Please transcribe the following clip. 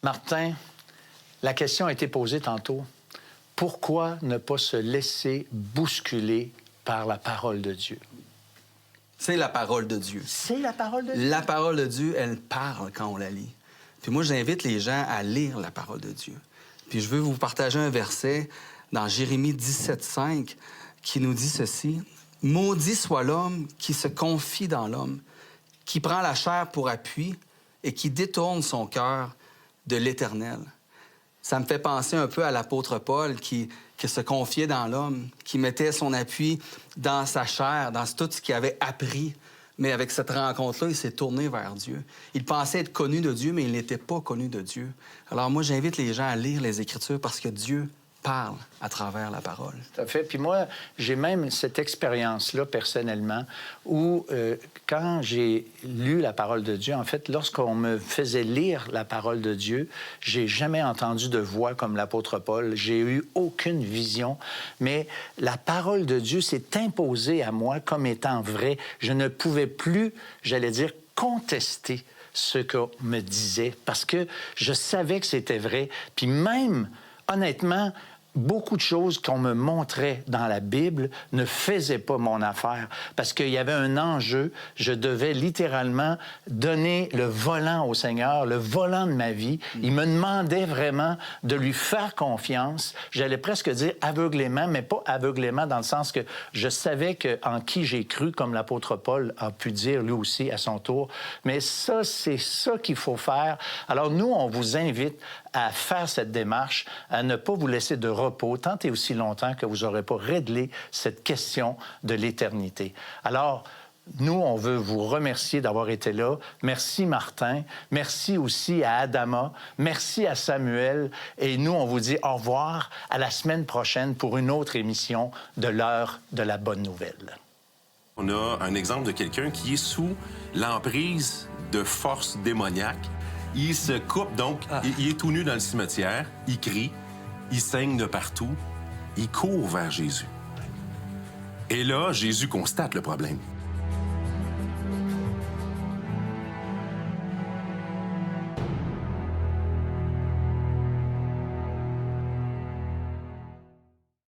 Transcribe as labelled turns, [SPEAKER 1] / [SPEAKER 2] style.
[SPEAKER 1] Martin, la question a été posée tantôt. Pourquoi ne pas se laisser bousculer par la parole de Dieu?
[SPEAKER 2] C'est la parole de Dieu.
[SPEAKER 1] C'est la parole de Dieu?
[SPEAKER 2] La parole de Dieu, elle parle quand on la lit. Puis moi, j'invite les gens à lire la parole de Dieu. Puis je veux vous partager un verset dans Jérémie 17,5 qui nous dit ceci. « Maudit soit l'homme qui se confie dans l'homme, qui prend la chair pour appui et qui détourne son cœur de l'Éternel. » Ça me fait penser un peu à l'apôtre Paul qui se confiait dans l'homme, qui mettait son appui dans sa chair, dans tout ce qu'il avait appris. Mais avec cette rencontre-là, il s'est tourné vers Dieu. Il pensait être connu de Dieu, mais il n'était pas connu de Dieu. Alors moi, j'invite les gens à lire les Écritures parce que Dieu parle à travers la parole.
[SPEAKER 1] Tout à fait. Puis moi, j'ai même cette expérience-là personnellement où, quand j'ai lu la parole de Dieu, en fait, lorsqu'on me faisait lire la parole de Dieu, j'ai jamais entendu de voix comme l'apôtre Paul. J'ai eu aucune vision, mais la parole de Dieu s'est imposée à moi comme étant vraie. Je ne pouvais plus, j'allais dire, contester ce qu'on me disait parce que je savais que c'était vrai. Puis même, honnêtement, beaucoup de choses qu'on me montrait dans la Bible ne faisaient pas mon affaire parce qu'il y avait un enjeu. Je devais littéralement donner le volant au Seigneur, le volant de ma vie. Il me demandait vraiment de lui faire confiance. J'allais presque dire aveuglément, mais pas aveuglément dans le sens que je savais que en qui j'ai cru, comme l'apôtre Paul a pu dire lui aussi à son tour. Mais ça, c'est ça qu'il faut faire. Alors nous, on vous invite à faire cette démarche, à ne pas vous laisser de repos tant et aussi longtemps que vous n'aurez pas réglé cette question de l'éternité. Alors, nous, on veut vous remercier d'avoir été là. Merci, Martin. Merci aussi à Adama. Merci à Samuel. Et nous, on vous dit au revoir à la semaine prochaine pour une autre émission de l'heure de la bonne nouvelle.
[SPEAKER 3] On a un exemple de quelqu'un qui est sous l'emprise de forces démoniaques. Il se coupe, donc, il est tout nu dans le cimetière, il crie, il saigne de partout, il court vers Jésus. Et là, Jésus constate le problème.